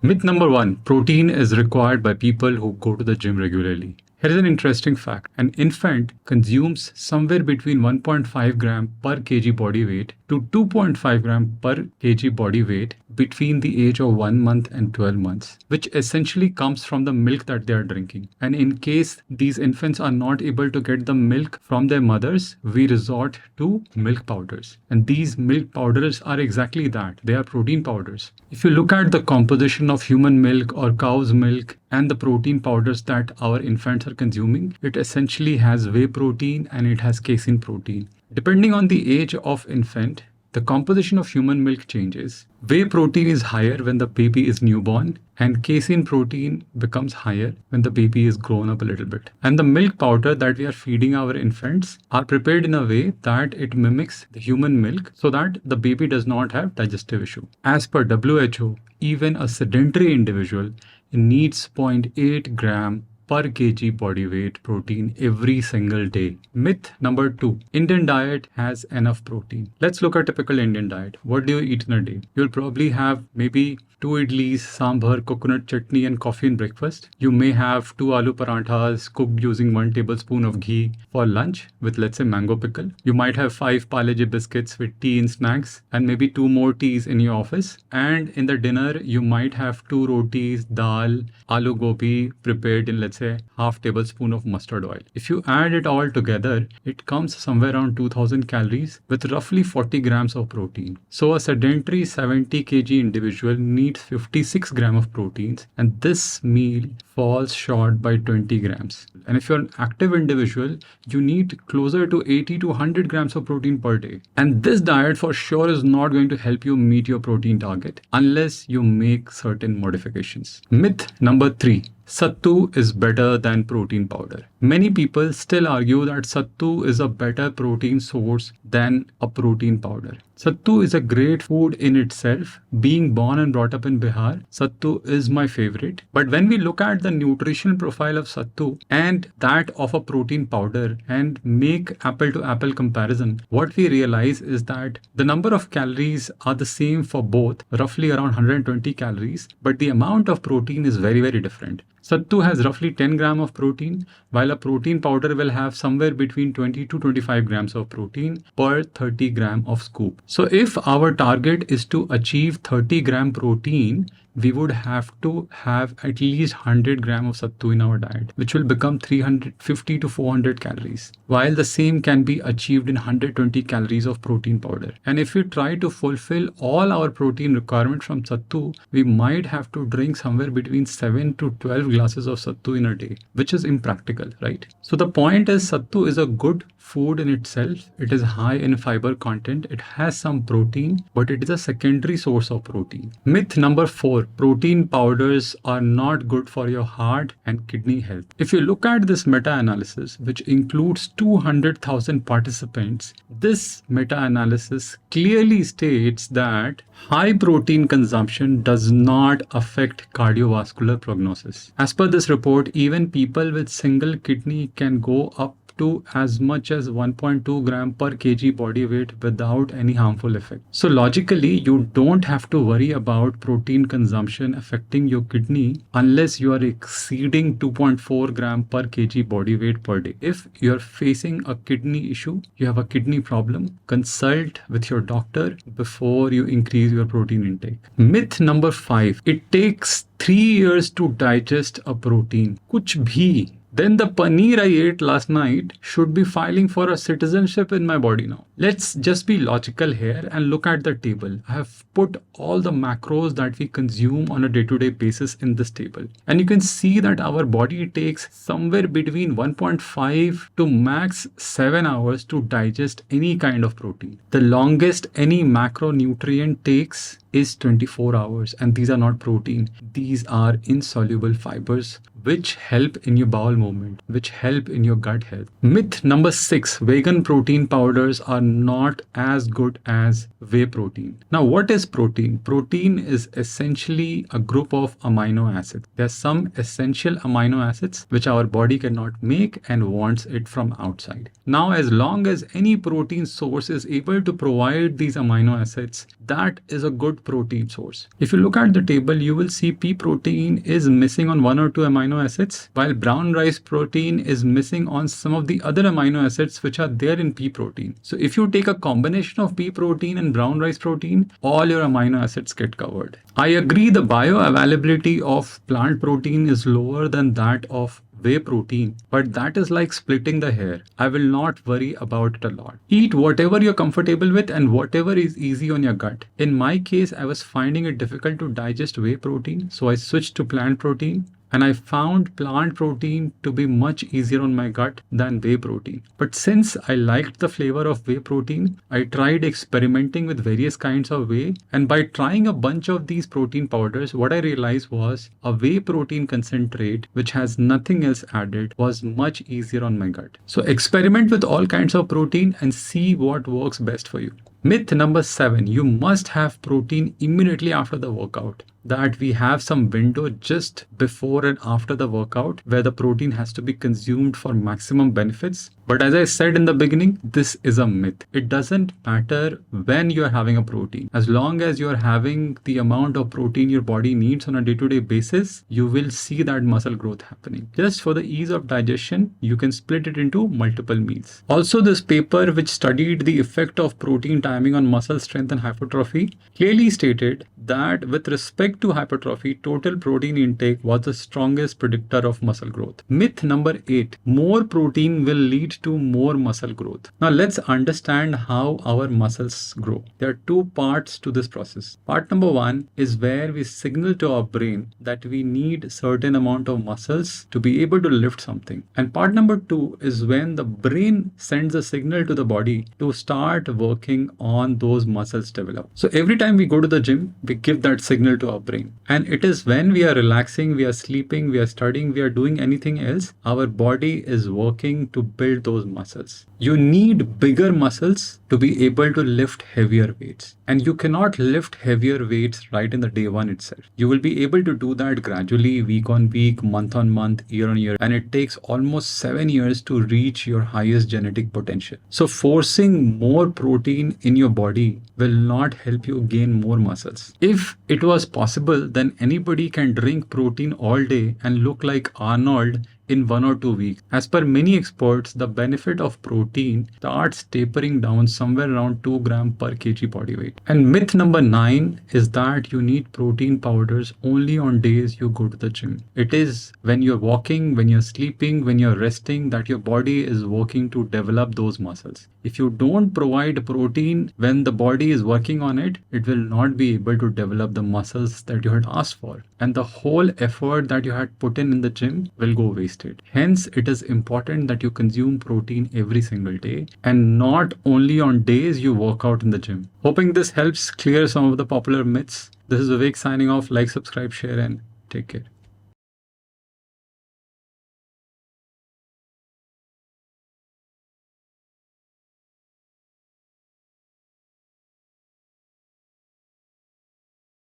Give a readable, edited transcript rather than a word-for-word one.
Myth number one, protein is required by people who go to the gym regularly. Here is an interesting fact. An infant consumes somewhere between 1.5 gram per kg body weight to 2.5 gram per kg body weight between the age of 1 month and 12 months, which essentially comes from the milk that they are drinking. And in case these infants are not able to get the milk from their mothers, we resort to milk powders. And these milk powders are exactly that. They are protein powders. If you look at the composition of human milk or cow's milk and the protein powders that our infants are consuming, it essentially has whey protein and it has casein protein. Depending on the age of infant, the composition of human milk changes. Whey protein is higher when the baby is newborn, and casein protein becomes higher when the baby is grown up a little bit. And the milk powder that we are feeding our infants are prepared in a way that it mimics the human milk so that the baby does not have digestive issue. As per WHO, even a sedentary individual needs 0.8 gram per kg body weight protein every single day. Myth number two, Indian diet has enough protein. Let's look at typical Indian diet. What do you eat in a day? You'll probably have maybe 2 idlis, sambar, coconut chutney and coffee in breakfast. You may have 2 aloo paranthas cooked using 1 tablespoon of ghee for lunch with, let's say, mango pickle. You might have 5 Parle-G biscuits with tea in snacks and maybe 2 more teas in your office. And in the dinner, you might have 2 rotis, dal, aloo gobi prepared in, let's say, half tablespoon of mustard oil. If you add it all together, it comes somewhere around 2000 calories with roughly 40 grams of protein. So a sedentary 70 kg individual needs 56 grams of proteins, and this meal falls short by 20 grams. And if you're an active individual, you need closer to 80 to 100 grams of protein per day. And this diet for sure is not going to help you meet your protein target unless you make certain modifications. Myth number 3. Sattu is better than protein powder. Many people still argue that Sattu is a better protein source than a protein powder. Sattu is a great food in itself. Being born and brought up in Bihar, Sattu is my favorite. But when we look at the nutritional profile of Sattu and that of a protein powder and make apple to apple comparison, what we realize is that the number of calories are the same for both, roughly around 120 calories, but the amount of protein is very, very different. Sattu has roughly 10 grams of protein, while a protein powder will have somewhere between 20 to 25 grams of protein per 30 gram of scoop. So if our target is to achieve 30 gram protein, we would have to have at least 100 grams of Sattu in our diet, which will become 350 to 400 calories, while the same can be achieved in 120 calories of protein powder. And if we try to fulfill all our protein requirement from Sattu, we might have to drink somewhere between 7 to 12 glasses of Sattu in a day, which is impractical, right? So the point is, Sattu is a good food in itself. It is high in fiber content. It has some protein, but it is a secondary source of protein. Myth number 4, protein powders are not good for your heart and kidney health. If you look at this meta-analysis, which includes 200,000 participants, this meta-analysis clearly states that high protein consumption does not affect cardiovascular prognosis. As per this report, even people with single kidney can go up to as much as 1.2 gram per kg body weight without any harmful effect. So logically, you don't have to worry about protein consumption affecting your kidney unless you are exceeding 2.4 gram per kg body weight per day. If you're facing a kidney issue, you have a kidney problem, consult with your doctor before you increase your protein intake. Myth number 5, it takes 3 years to digest a protein. Kuch bhi. Then the paneer I ate last night should be filing for a citizenship in my body now. Let's just be logical here and look at the table. I have put all the macros that we consume on a day-to-day basis in this table. And you can see that our body takes somewhere between 1.5 to max 7 hours to digest any kind of protein. The longest any macronutrient takes is 24 hours, and these are not protein. These are insoluble fibers which help in your bowel movement, which help in your gut health. Myth number 6, vegan protein powders are not as good as whey protein. Now, what is protein? Protein is essentially a group of amino acids. There's some essential amino acids which our body cannot make and wants it from outside. Now, as long as any protein source is able to provide these amino acids, that is a good good protein source. If you look at the table, you will see pea protein is missing on 1 or 2 amino acids, while brown rice protein is missing on some of the other amino acids which are there in pea protein. So if you take a combination of pea protein and brown rice protein, all your amino acids get covered. I agree the bioavailability of plant protein is lower than that of whey protein, but that is like splitting the hair. I will not worry about it a lot. Eat whatever you're comfortable with and whatever is easy on your gut. In my case, I was finding it difficult to digest whey protein, so I switched to plant protein. And I found plant protein to be much easier on my gut than whey protein. But since I liked the flavor of whey protein, I tried experimenting with various kinds of whey. And by trying a bunch of these protein powders, what I realized was a whey protein concentrate, which has nothing else added, was much easier on my gut. So experiment with all kinds of protein and see what works best for you. Myth number 7, you must have protein immediately after the workout. That we have some window just before and after the workout where the protein has to be consumed for maximum benefits. But as I said in the beginning, this is a myth. It doesn't matter when you're having a protein. As long as you're having the amount of protein your body needs on a day-to-day basis, you will see that muscle growth happening. Just for the ease of digestion, you can split it into multiple meals. Also, this paper which studied the effect of protein timing on muscle strength and hypertrophy clearly stated that with respect to hypertrophy, total protein intake was the strongest predictor of muscle growth. Myth number 8, more protein will lead to more muscle growth. Now let's understand how our muscles grow. There are 2 parts to this process. Part number 1 is where we signal to our brain that we need certain amount of muscles to be able to lift something. And part number 2 is when the brain sends a signal to the body to start working on those muscles develop. So every time we go to the gym, we give that signal to our brain. And it is when we are relaxing, we are sleeping, we are studying, we are doing anything else, our body is working to build those muscles. You need bigger muscles to be able to lift heavier weights. And you cannot lift heavier weights right in the day 1 itself. You will be able to do that gradually, week on week, month on month, year on year. And it takes almost 7 years to reach your highest genetic potential. So forcing more protein in your body will not help you gain more muscles. If it was possible, then anybody can drink protein all day and look like Arnold in 1 or 2 weeks. As per many experts, the benefit of protein starts tapering down somewhere around 2 grams per kg body weight. And myth number 9 is that you need protein powders only on days you go to the gym. It is when you're walking, when you're sleeping, when you're resting that your body is working to develop those muscles. If you don't provide protein when the body is working on it, it will not be able to develop the muscles that you had asked for. And the whole effort that you had put in the gym will go wasted. Hence, it is important that you consume protein every single day and not only on days you work out in the gym. Hoping this helps clear some of the popular myths. This is Vivek signing off. Like, subscribe, share, and take care.